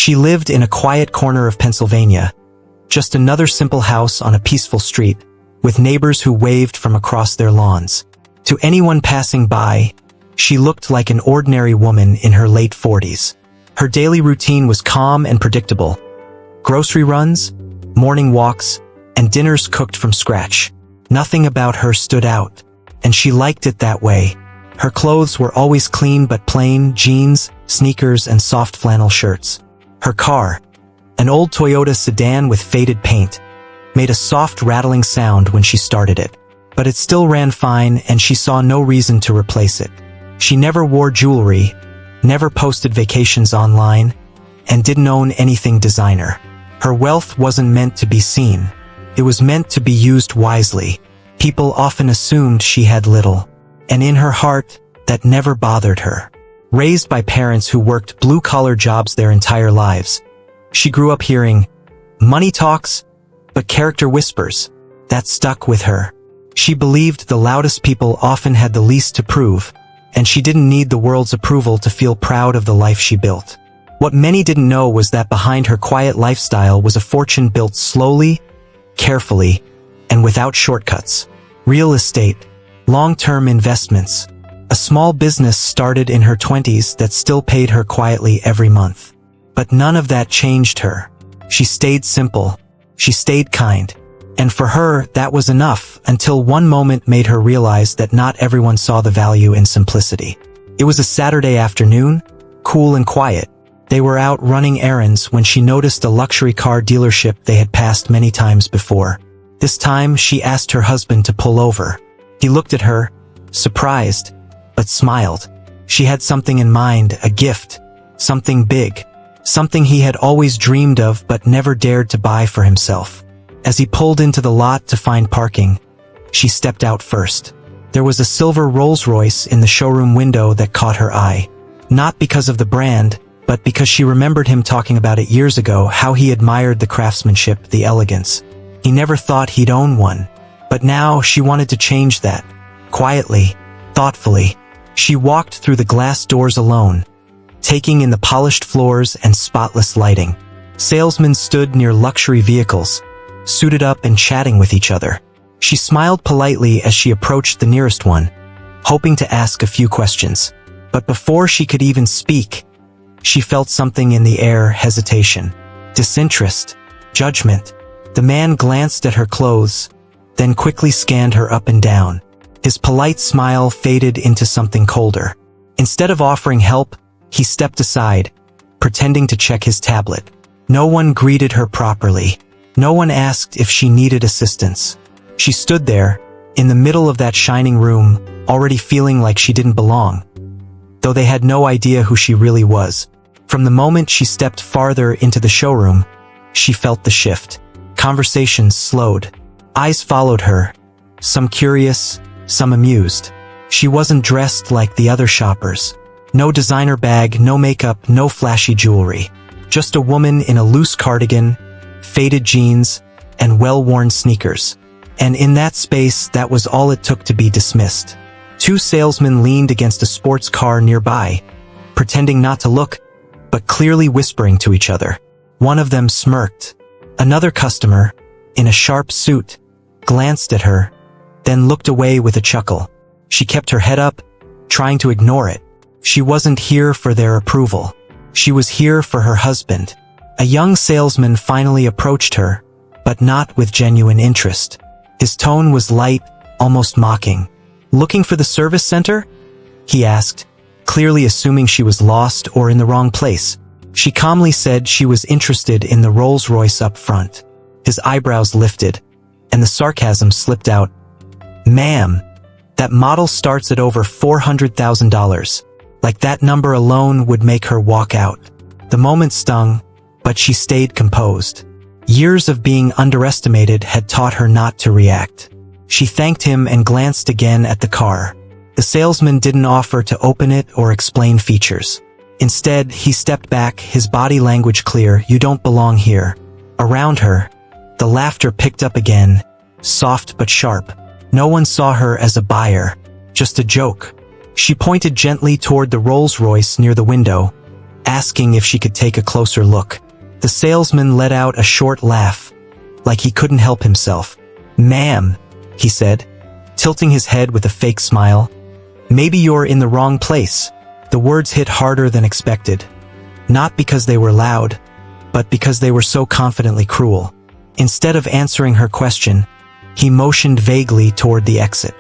She lived in a quiet corner of Pennsylvania, just another simple house on a peaceful street, with neighbors who waved from across their lawns. To anyone passing by, she looked like an ordinary woman in her late 40s. Her daily routine was calm and predictable. Grocery runs, morning walks, and dinners cooked from scratch. Nothing about her stood out, and she liked it that way. Her clothes were always clean but plain: jeans, sneakers, and soft flannel shirts. Her car, an old Toyota sedan with faded paint, made a soft rattling sound when she started it. But it still ran fine, and she saw no reason to replace it. She never wore jewelry, never posted vacations online, and didn't own anything designer. Her wealth wasn't meant to be seen. It was meant to be used wisely. People often assumed she had little, and in her heart, that never bothered her. Raised by parents who worked blue-collar jobs their entire lives, she grew up hearing, "Money talks, but character whispers." That stuck with her. She believed the loudest people often had the least to prove, and she didn't need the world's approval to feel proud of the life she built. What many didn't know was that behind her quiet lifestyle was a fortune built slowly, carefully, and without shortcuts. Real estate, long-term investments, a small business started in her 20s that still paid her quietly every month. But none of that changed her. She stayed simple. She stayed kind. And for her, that was enough, until one moment made her realize that not everyone saw the value in simplicity. It was a Saturday afternoon, cool and quiet. They were out running errands when she noticed a luxury car dealership they had passed many times before. This time, she asked her husband to pull over. He looked at her, surprised, but smiled. She had something in mind, a gift, something big, something he had always dreamed of but never dared to buy for himself. As he pulled into the lot to find parking, she stepped out first. There was a silver Rolls-Royce in the showroom window that caught her eye. Not because of the brand, but because she remembered him talking about it years ago, how he admired the craftsmanship, the elegance. He never thought he'd own one. But now she wanted to change that. Quietly, thoughtfully, she walked through the glass doors alone, taking in the polished floors and spotless lighting. Salesmen stood near luxury vehicles, suited up and chatting with each other. She smiled politely as she approached the nearest one, hoping to ask a few questions. But before she could even speak, she felt something in the air: hesitation, disinterest, judgment. The man glanced at her clothes, then quickly scanned her up and down. His polite smile faded into something colder. Instead of offering help, he stepped aside, pretending to check his tablet. No one greeted her properly. No one asked if she needed assistance. She stood there, in the middle of that shining room, already feeling like she didn't belong, though they had no idea who she really was. From the moment she stepped farther into the showroom, she felt the shift. Conversations slowed. Eyes followed her, some curious, some amused. She wasn't dressed like the other shoppers. No designer bag, no makeup, no flashy jewelry. Just a woman in a loose cardigan, faded jeans, and well-worn sneakers. And in that space, that was all it took to be dismissed. Two salesmen leaned against a sports car nearby, pretending not to look, but clearly whispering to each other. One of them smirked. Another customer, in a sharp suit, glanced at her, then looked away with a chuckle. She kept her head up, trying to ignore it. She wasn't here for their approval. She was here for her husband. A young salesman finally approached her, but not with genuine interest. His tone was light, almost mocking. "Looking for the service center?" he asked, clearly assuming she was lost or in the wrong place. She calmly said she was interested in the Rolls-Royce up front. His eyebrows lifted, and the sarcasm slipped out. "Ma'am, that model starts at over $400,000. Like that number alone would make her walk out." The moment stung, but she stayed composed. Years of being underestimated had taught her not to react. She thanked him and glanced again at the car. The salesman didn't offer to open it or explain features. Instead, he stepped back, his body language clear. "You don't belong here." Around her, the laughter picked up again, soft but sharp. No one saw her as a buyer, just a joke. She pointed gently toward the Rolls-Royce near the window, asking if she could take a closer look. The salesman let out a short laugh, like he couldn't help himself. "Ma'am," he said, tilting his head with a fake smile, "maybe you're in the wrong place." The words hit harder than expected, not because they were loud, but because they were so confidently cruel. Instead of answering her question, he motioned vaguely toward the exit.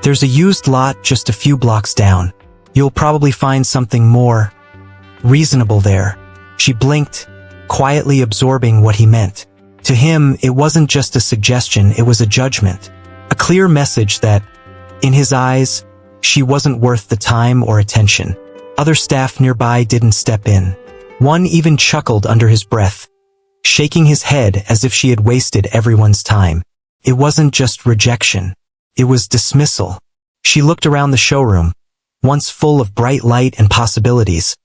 "There's a used lot just a few blocks down. You'll probably find something more reasonable there." She blinked, quietly absorbing what he meant. To him, it wasn't just a suggestion, it was a judgment. A clear message that, in his eyes, she wasn't worth the time or attention. Other staff nearby didn't step in. One even chuckled under his breath, shaking his head as if she had wasted everyone's time. It wasn't just rejection. It was dismissal. She looked around the showroom, once full of bright light and possibilities,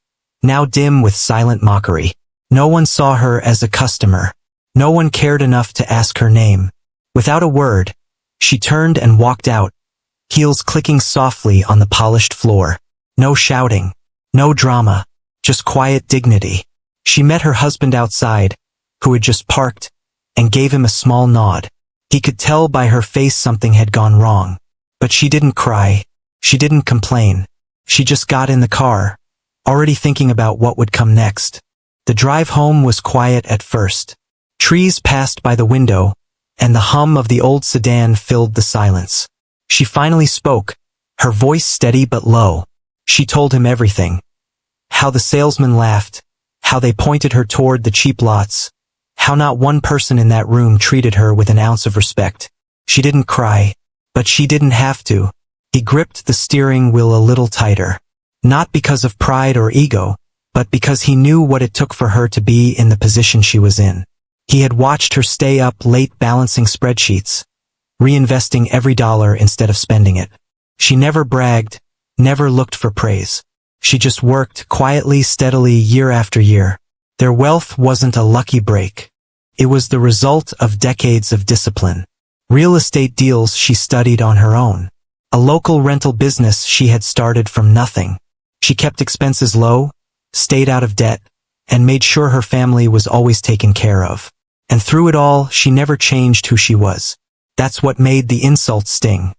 now dim with silent mockery. No one saw her as a customer. No one cared enough to ask her name. Without a word, she turned and walked out, heels clicking softly on the polished floor. No shouting, no drama, just quiet dignity. She met her husband outside, who had just parked, and gave him a small nod. He could tell by her face something had gone wrong. But she didn't cry. She didn't complain. She just got in the car, already thinking about what would come next. The drive home was quiet at first. Trees passed by the window, and the hum of the old sedan filled the silence. She finally spoke, her voice steady but low. She told him everything. How the salesman laughed, how they pointed her toward the cheap lots, how not one person in that room treated her with an ounce of respect. She didn't cry, but she didn't have to. He gripped the steering wheel a little tighter. Not because of pride or ego, but because he knew what it took for her to be in the position she was in. He had watched her stay up late balancing spreadsheets, reinvesting every dollar instead of spending it. She never bragged, never looked for praise. She just worked quietly, steadily, year after year. Their wealth wasn't a lucky break. It was the result of decades of discipline. Real estate deals she studied on her own. A local rental business she had started from nothing. She kept expenses low, stayed out of debt, and made sure her family was always taken care of. And through it all, she never changed who she was. That's what made the insult sting.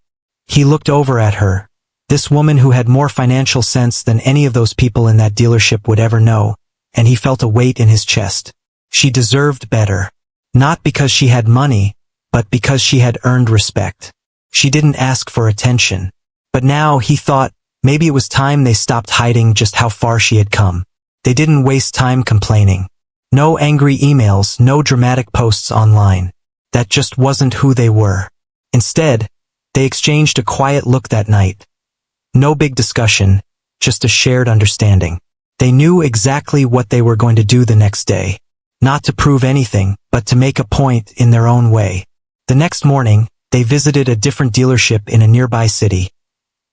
He looked over at her, this woman who had more financial sense than any of those people in that dealership would ever know, and he felt a weight in his chest. She deserved better. Not because she had money, but because she had earned respect. She didn't ask for attention. But now he thought, maybe it was time they stopped hiding just how far she had come. They didn't waste time complaining. No angry emails, no dramatic posts online. That just wasn't who they were. Instead, they exchanged a quiet look that night. No big discussion, just a shared understanding. They knew exactly what they were going to do the next day. Not to prove anything, but to make a point in their own way. The next morning, they visited a different dealership in a nearby city.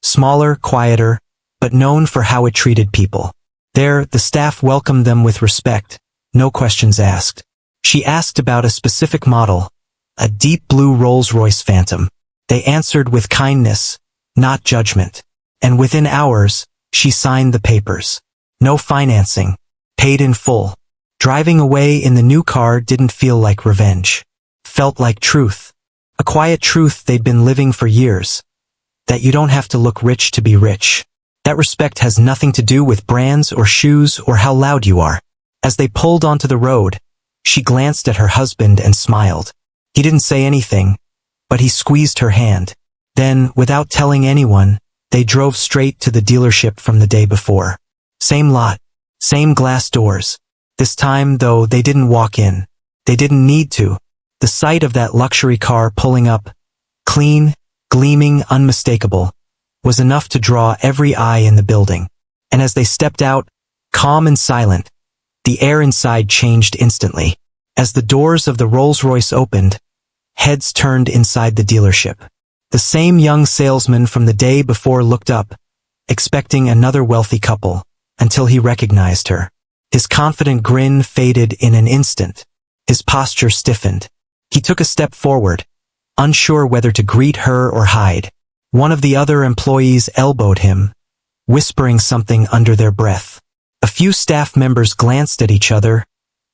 Smaller, quieter, but known for how it treated people. There, the staff welcomed them with respect, no questions asked. She asked about a specific model, a deep blue Rolls-Royce Phantom. They answered with kindness, not judgment. And within hours, she signed the papers. No financing, paid in full. Driving away in the new car didn't feel like revenge. Felt like truth. A quiet truth they'd been living for years. That you don't have to look rich to be rich. That respect has nothing to do with brands or shoes or how loud you are. As they pulled onto the road, she glanced at her husband and smiled. He didn't say anything, but he squeezed her hand. Then, without telling anyone, they drove straight to the dealership from the day before. Same lot, same glass doors. This time, though, they didn't walk in. They didn't need to. The sight of that luxury car pulling up, clean, gleaming, unmistakable, was enough to draw every eye in the building. And as they stepped out, calm and silent, the air inside changed instantly. As the doors of the Rolls-Royce opened, heads turned inside the dealership. The same young salesman from the day before looked up, expecting another wealthy couple, until he recognized her. His confident grin faded in an instant. His posture stiffened. He took a step forward, unsure whether to greet her or hide. One of the other employees elbowed him, whispering something under their breath. A few staff members glanced at each other,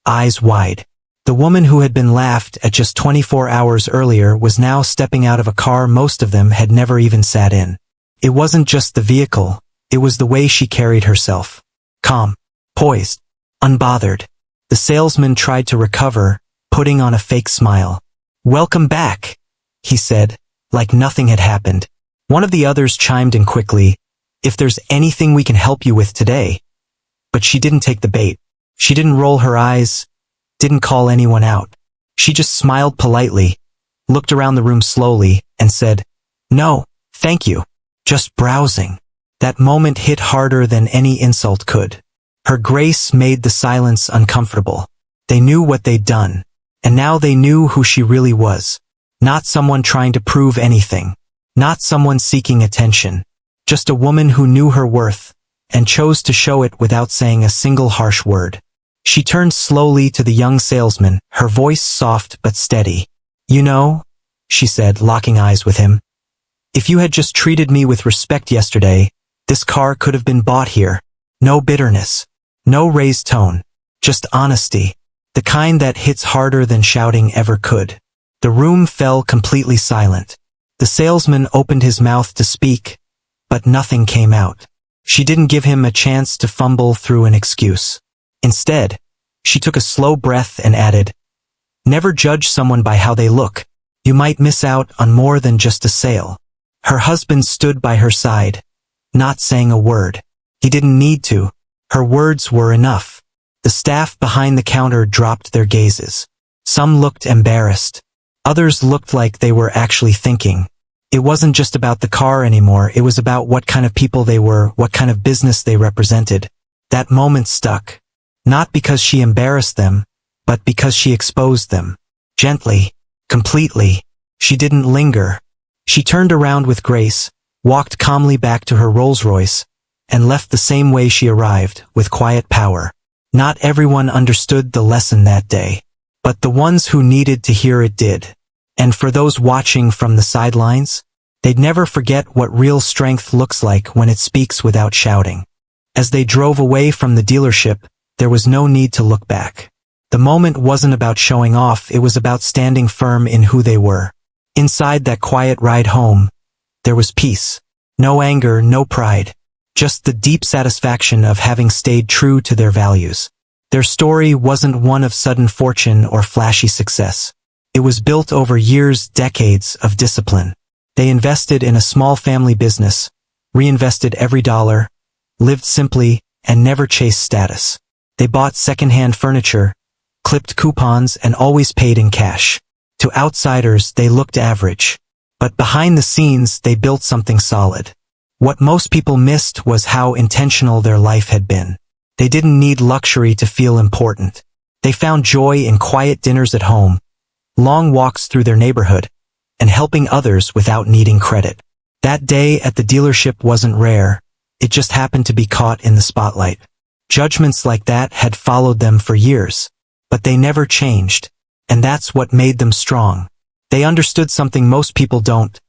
eyes wide. The woman who had been laughed at just 24 hours earlier was now stepping out of a car most of them had never even sat in. It wasn't just the vehicle, it was the way she carried herself. Calm, poised, unbothered. The salesman tried to recover, putting on a fake smile. "Welcome back," he said, like nothing had happened. One of the others chimed in quickly, "If there's anything we can help you with today." But she didn't take the bait. She didn't roll her eyes, didn't call anyone out. She just smiled politely, looked around the room slowly, and said, "No, thank you. Just browsing." That moment hit harder than any insult could. Her grace made the silence uncomfortable. They knew what they'd done, and now they knew who she really was. Not someone trying to prove anything. Not someone seeking attention. Just a woman who knew her worth, and chose to show it without saying a single harsh word. She turned slowly to the young salesman, her voice soft but steady. "You know," she said, locking eyes with him, "if you had just treated me with respect yesterday, this car could have been bought here. No bitterness. No raised tone. Just honesty. The kind that hits harder than shouting ever could." The room fell completely silent. The salesman opened his mouth to speak, but nothing came out. She didn't give him a chance to fumble through an excuse. Instead, she took a slow breath and added, "Never judge someone by how they look. You might miss out on more than just a sale." Her husband stood by her side, not saying a word. He didn't need to. Her words were enough. The staff behind the counter dropped their gazes. Some looked embarrassed. Others looked like they were actually thinking. It wasn't just about the car anymore, it was about what kind of people they were, what kind of business they represented. That moment stuck. Not because she embarrassed them, but because she exposed them. Gently, completely. She didn't linger. She turned around with grace, walked calmly back to her Rolls-Royce, and left the same way she arrived, with quiet power. Not everyone understood the lesson that day, but the ones who needed to hear it did. And for those watching from the sidelines, they'd never forget what real strength looks like when it speaks without shouting. As they drove away from the dealership, there was no need to look back. The moment wasn't about showing off, it was about standing firm in who they were. Inside that quiet ride home, there was peace. No anger, no pride. Just the deep satisfaction of having stayed true to their values. Their story wasn't one of sudden fortune or flashy success. It was built over years, decades of discipline. They invested in a small family business, reinvested every dollar, lived simply, and never chased status. They bought second-hand furniture, clipped coupons, and always paid in cash. To outsiders, they looked average. But behind the scenes, they built something solid. What most people missed was how intentional their life had been. They didn't need luxury to feel important. They found joy in quiet dinners at home, long walks through their neighborhood, and helping others without needing credit. That day at the dealership wasn't rare, it just happened to be caught in the spotlight. Judgments like that had followed them for years, but they never changed, and that's what made them strong. They understood something most people don't.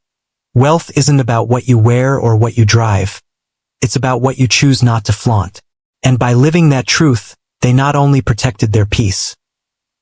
Wealth isn't about what you wear or what you drive. It's about what you choose not to flaunt. And by living that truth, they not only protected their peace,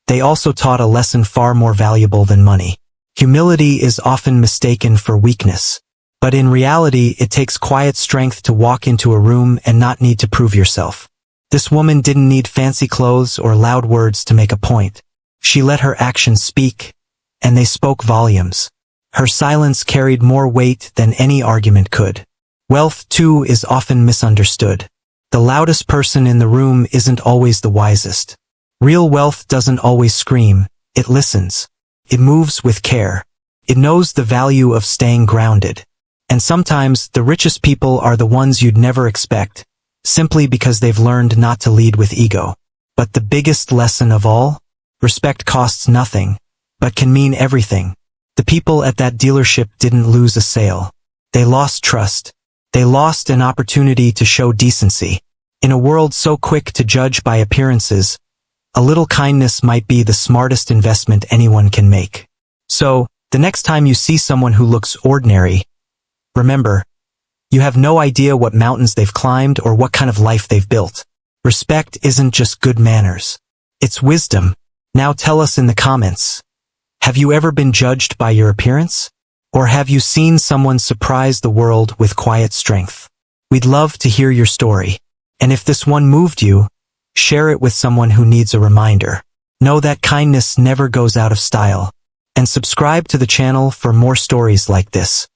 they also taught a lesson far more valuable than money. Humility is often mistaken for weakness. But in reality, it takes quiet strength to walk into a room and not need to prove yourself. This woman didn't need fancy clothes or loud words to make a point. She let her actions speak, and they spoke volumes. Her silence carried more weight than any argument could. Wealth, too, is often misunderstood. The loudest person in the room isn't always the wisest. Real wealth doesn't always scream, it listens. It moves with care. It knows the value of staying grounded. And sometimes, the richest people are the ones you'd never expect, simply because they've learned not to lead with ego. But the biggest lesson of all? Respect costs nothing, but can mean everything. The people at that dealership didn't lose a sale. They lost trust. They lost an opportunity to show decency. In a world so quick to judge by appearances, a little kindness might be the smartest investment anyone can make. So, the next time you see someone who looks ordinary, remember, you have no idea what mountains they've climbed or what kind of life they've built. Respect isn't just good manners. It's wisdom. Now tell us in the comments. Have you ever been judged by your appearance? Or have you seen someone surprise the world with quiet strength? We'd love to hear your story. And if this one moved you, share it with someone who needs a reminder. Know that kindness never goes out of style. And subscribe to the channel for more stories like this.